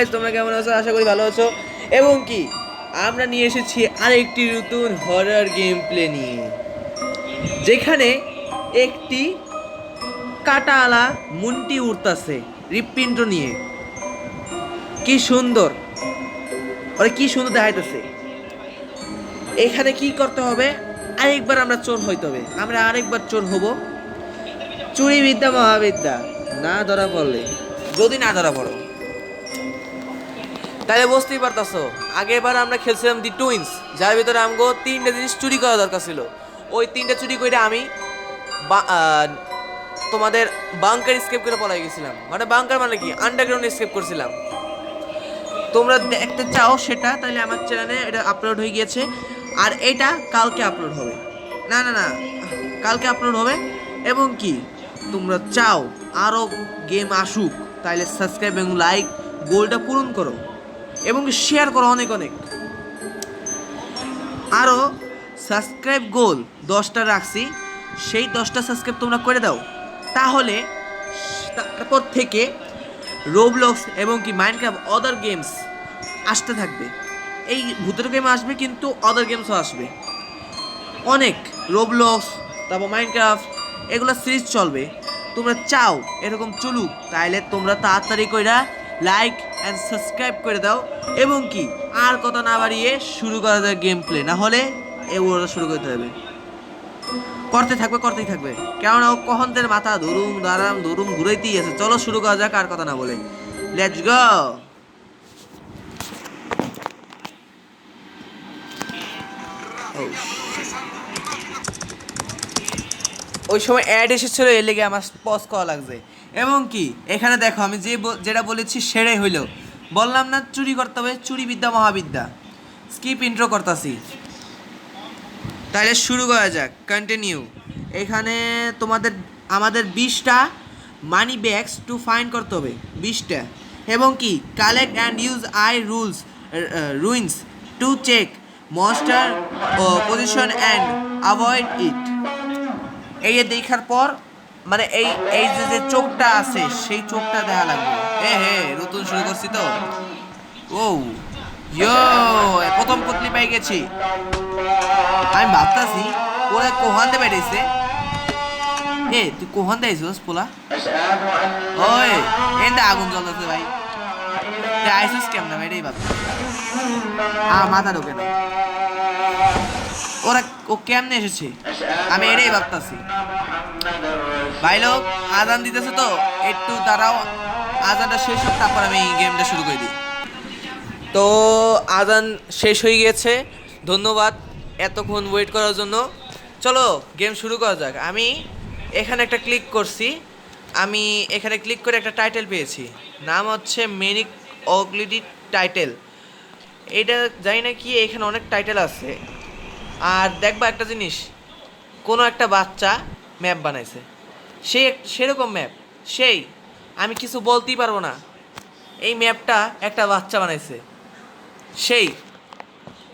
Guys, তোমরা কেমন আছো? আশা করি ভালো আছো। এবং কি আমরা নিয়ে এসেছি আরেকটি নতুন হরর গেম প্লে নিয়ে, যেখানে একটি কাটালা মুন্টি উড়তাছে হৃৎপিণ্ড নিয়ে। কি সুন্দর, ওরে কি সুন্দর দেখাইতেছে। এখানে কি করতে হবে? আরেকবার আমরা চোর হইতে হবে, আমরা আরেকবার চোর হব। চুরি বিদ্যা মহাবিদ্যা, না ধরা পড়লে, যদি না ধরা পড়ো তাহলে বুঝতেই পারতাছো। আগেরবার আমরা খেলছিলাম দি টুইন্স, যার ভিতরে আমগো তিনটা জিনিস চুরি করা দরকার ছিল। ওই তিনটা চুরি করে আমি তোমাদের বাংকার স্কেপ করে পলাই গেছিলাম। মানে বাংকার মানে কি, আন্ডারগ্রাউন্ড স্কেপ করছিলাম। তোমরা দেখতে চাও সেটা, তাহলে আমার চ্যানেলে এটা আপলোড হয়ে গিয়েছে। আর এটা কালকে আপলোড হবে, না না না কালকে আপলোড হবে। এবং কি তোমরা চাও আরও গেম আসুক, তাহলে সাবস্ক্রাইব এবং লাইক গোলটা পূরণ করো এবং শেয়ার করো অনেক অনেক। আরও সাবস্ক্রাইব গোল 10টা রাখছি, সেই 10টা সাবস্ক্রাইব তোমরা করে দাও। তাহলে তারপর থেকে রোবলক্স এবং কি মাইনক্রাফট অদার গেমস আসতে থাকবে। এই ভূতের গেম আসবে, কিন্তু অদার গেমসও আসবে অনেক। রোবলক্স, তারপর মাইনক্রাফট, এগুলো সিরিজ চলবে। তোমরা চাও এরকম চলুক, তাইলে তোমরা তাড়াতাড়ি কইরা লাইক অ্যান্ড সাবস্ক্রাইব করে দাও। এবং কি আর কথা না বাড়িয়ে শুরু করা যায় গেম প্লে, না হলে এগুলো শুরু করতে হবে। করতেই থাকবে, কেননা ও কখনদের মাথা ধরুম দাঁড়াম ধরুম ঘুরাইতেই আছে। চলো শুরু করা যাক, আর কথা না বলে, লেটস গো। ওই সময় অ্যাড এসেছিল, এর লেগে আমার পজ করা লাগছে। এবং কি এখানে দেখো, আমি যেটা বলেছি সেটাই হইল। বললাম না চুরি করতে হবে, চুরি বিদ্যা মহাবিদ্যা। স্কিপ ইন্ট্রো করতেছি, তাহলে শুরু করা যাক, কন্টিনিউ। এখানে আমাদের 20টা মানি ব্যাগস টু ফাইন্ড করতে হবে, 20টা। এবং কি collect and use I ruins to check monster position and avoid it. এই যে দেখার পর, মানে এই এই যে চোখটা আছে, সেই চোখটা দেখা লাগবে। নতুন শুরু করছি তো। ও ইয়ো, প্রথম পুতলি পাই গেছি। আমি ভাবতাছি ওরা কোহান দে বেরিয়েছে। তুই কোহান দেয়ছিস পোলা? ওই এনটা আগুন জ্বলতেছে ভাই, তুই আইসিস কেমন ভাই? এটাই ভাবছি, মাথা ঢোকে না। ও কেমনে এসেছে, আমি এটাই ভাবতাছি। ভাই লোক আজান দিতেছে তো, একটু দাঁড়াও, আজানটা শেষ হোক, তারপর আমি গেমটা শুরু করে দিই। তো আজান শেষ হয়ে গেছে, ধন্যবাদ এতক্ষণ ওয়েট করার জন্য। চলো গেম শুরু করা যাক। আমি এখানে একটা ক্লিক করছি, আমি এখানে ক্লিক করে একটা টাইটেল পেয়েছি, নাম হচ্ছে মেনিক অগলিটি টাইটেল। এটা জানি না কি, এখানে অনেক টাইটেল আছে। আর দেখবা একটা জিনিস, কোনো একটা বাচ্চা ম্যাপ বানাইছে, সেরকম ম্যাপ, আমি কিছু বলতেই পারবো না। এই ম্যাপটা একটা বাচ্চা বানাইছে,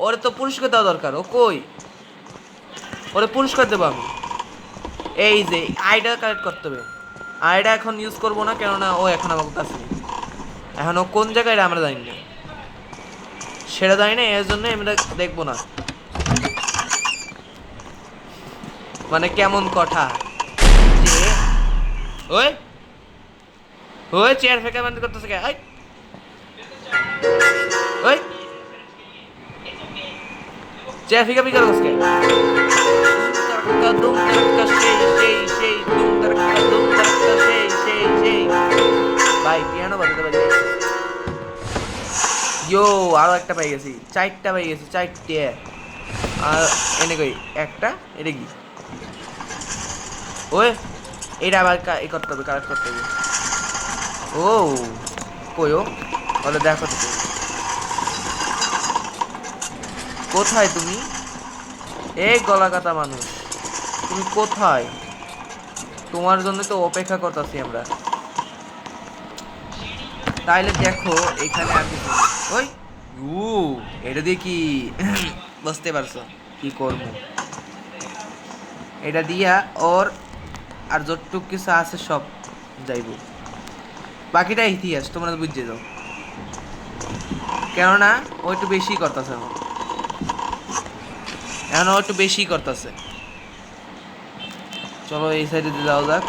ওরে তো পুরস্কার দেওয়া দরকার। ও কই? ওরে পুরস্কার দেবো আমি। এই যে আইডা কালেক্ট করতে হবে, আইডা এখন ইউজ করবো না, কেননা ও এখন আমার কাছে নেই। এখন ও কোন জায়গায় আমরা জানি না, সেটা জানি না, এর জন্য আমরা দেখবো না। মানে কেমন কথা যে ওই ওই চেয়ার ফেঁকা বন্ধ করতেছে কে? ওই চেয়ার ফেঁকা ফেঁকা করতেছে কে? ভাই পিয়ানো বাজাতে পারি। ইয়ো, আরো একটা পাই গেছি, 4টা পাই গেছি, 4টে। আর এনে কই একটা, এটা কি? ওই এটা আবার এই করতে হবে, কালেক্ট করতে হবে। ও কই ও? বলে দেখো তো, কোথায় তুমি? এই গলা কাটা মানুষ, তুমি কোথায়? তোমার জন্য তো অপেক্ষা করতেছি আমরা। তাইলে দেখো এখানে আর কিছু নেই। ওই এটা দিয়ে কি বুঝতে পারছো কি করব? এটা দিয়া ওর আর যতটুক কিছু আছে সব যাইব, বাকিটা ইতিহাস, তোমরা বুঝে যাও। কেননা ও একটু বেশি করতেছে এখন ও একটু বেশি করতেছে। চলো এই সাইডে দিয়ে যাও যাক,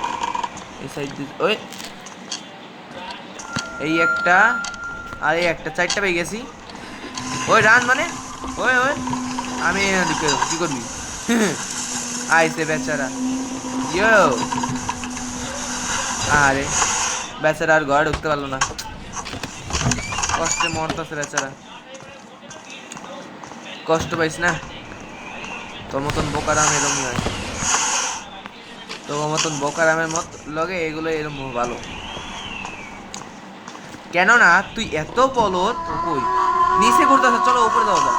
এই সাইড দিয়ে ওই এই একটা আর এই একটা, চারটা পেয়ে গেছি। ওই রান মানে ওই ওই আমি কি করবি আইসে বেচারা ইয়ো। আরে বেচারা আর ঘরে ঢুকতে পারলো না, কষ্টে মরতেছে বেচারা। কষ্ট পাইস না, তোর মতন বোকারাম এরমই হয়, তোর মতন বোকারামের মত লগে এগুলো এরম ভালো। কেননা তুই এত বলত কই নিচে ঘুরতেছ, চলো উপরে যাওয়া যাক,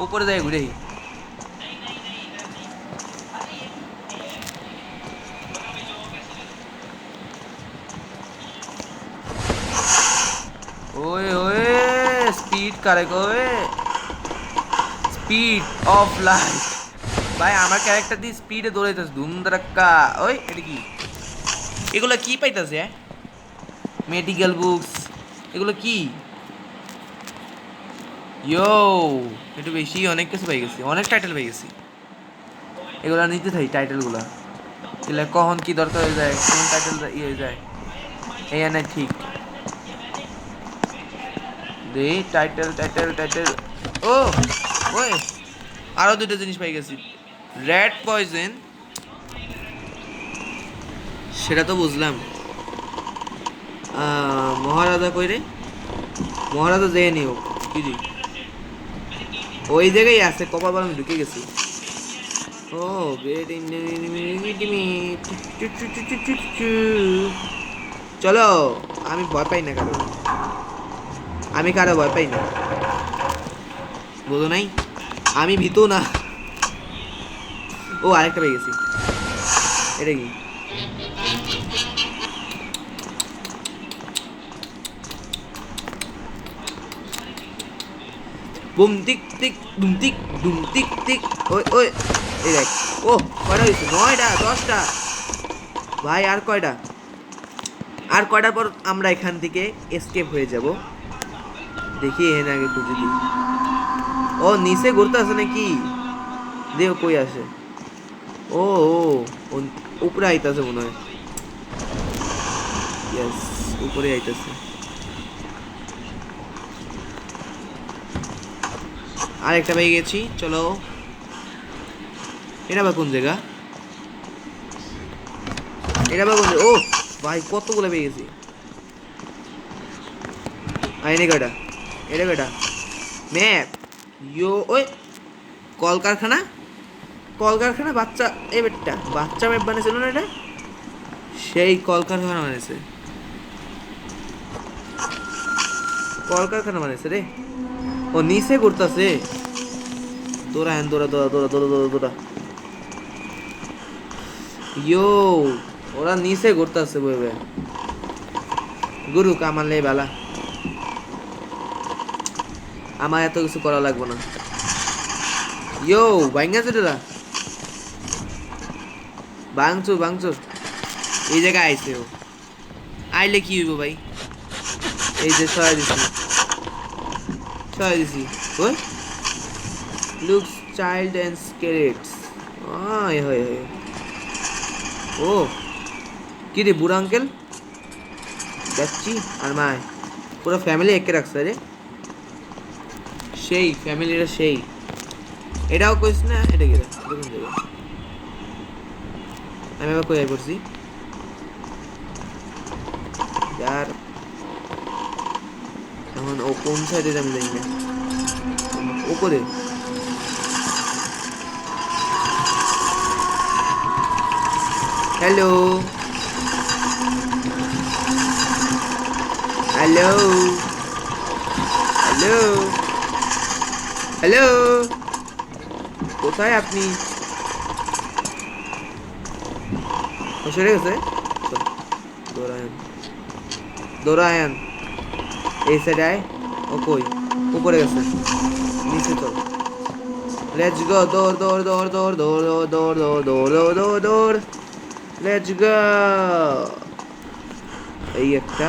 উপরে যাই ঘুরে। ওই ওই স্পিড কারে ওই স্পিড অফ লাইট ভাই, আমার ক্যারেক্টার দিয়ে স্পিডে দৌড়াইতেছে ধুম ধাক্কা। ওই এটা কি, এগুলো কি পাইতেছে? মেডিকেল বুকস, এগুলো কি? ইয়ো একটু বেশি অনেক কিছু পাই গেছি, অনেক টাইটেল পেয়ে গেছি। এগুলো নিতে থাকি টাইটেলগুলো, এগুলো কখন কি দরকার হয়ে যায়, কোন টাইটেল ইয়ে হয়ে যায় এই না ঠিক। দে টাইটেল টাইটেল টাইটেল। ও ওই আরো দুটো জিনিস পাই গেছি, রেড পয়জন, সেটা তো বুঝলাম। মহারাজা কই রে, মহারাজা যেয়ে নিও কি জি ওই জায়গায় আছে, কপাল আমি ঢুকে গেছি। ও চলো, আমি ভয় পাই না কারো, আমি কারো ভয় পাই না, বুঝো নাই, আমি ভীতু না। ও আরেকটা পেয়ে গেছি, এটা কি? বুম টিক টিক ডুম টিক ডুম টিক টিক। ওই ওই এই দেখ, ও কয়টা হয়েছে? 9টা 10টা ভাই, আর কয়টা? আর কয়টার পর আমরা এখান থেকে এসকেপ হয়ে যাব, দেখি এখানে আগে খুঁজে দিই। ও নিচে ঘুরতে আসে নাকি, দেও কই আসে? ও ও উপরে আইতাছে মনে হয়, ইয়েস উপরে আইতাছে। আরেকটা পেয়ে গেছি, চলো। এটা বা কোন জায়গা, এটা বা কোন? ও ভাই কতগুলো পেয়ে গেছি। আইনে কয়টা, এটা কয়টা? ম্যাপ ইয়ো ওই কলকারখানা, কলকারখানা বাচ্চা, এই বেটটা বাচ্চা ম্যাপ বানিয়েছিল না এটা, সেই কলকারখানা বানিয়েছে, কলকারখানা বানিয়েছে রে। ও নিচে ঘুরতেছে, দৌড়া হ্যান দৌড়া দৌড়া দৌড়া দৌড়া দৌড়া দৌড়া ইয়ো, ওরা নিচে ঘুরতেছে বইবে, গুরু কামালে বালা, আমার এত কিছু করা লাগবে না। ইয়ো ভাঙ্গা চুরা, ভাঙচুর ভাঙচুর, এই জায়গায় আইছে ও, আইলে কি হইব ভাই? এই যে সরাই দিছি, সরাই দিছি। ওই লুকস চাইল্ড অ্যান্ড স্কেলেটস, হয় হয় হয়। ও কি রে বুড়া আঙ্কেল, যাচ্ছি আর মায় পুরো ফ্যামিলি একে রাখছে রে, সেই ফ্যামিলিটা সেই। এটাও কইস না, এটা কি দেখুন যাবে, আমি আবার কই করছি যার, এখন ও কোন সাইডে আমি জানি না, উপরে হ্যালো হ্যালো হ্যালো হ্যালো, কোথায় আপনি? ও সরে গেছে, দৌড়ায়ন দৌড়ায়ন, এই সাইডে আয়। ও কই, উপরে গেছে, নিচে চল, লেটস গো, দৌড় দৌড় দৌড় দৌড় দৌড় দৌড় দৌড় দৌড় দৌড় দৌড় দৌড়, লেটস গো। এই একটা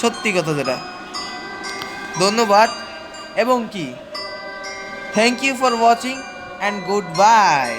সত্যি কথা যেটা। ধন্যবাদ এবং কি thank you for watching and good by.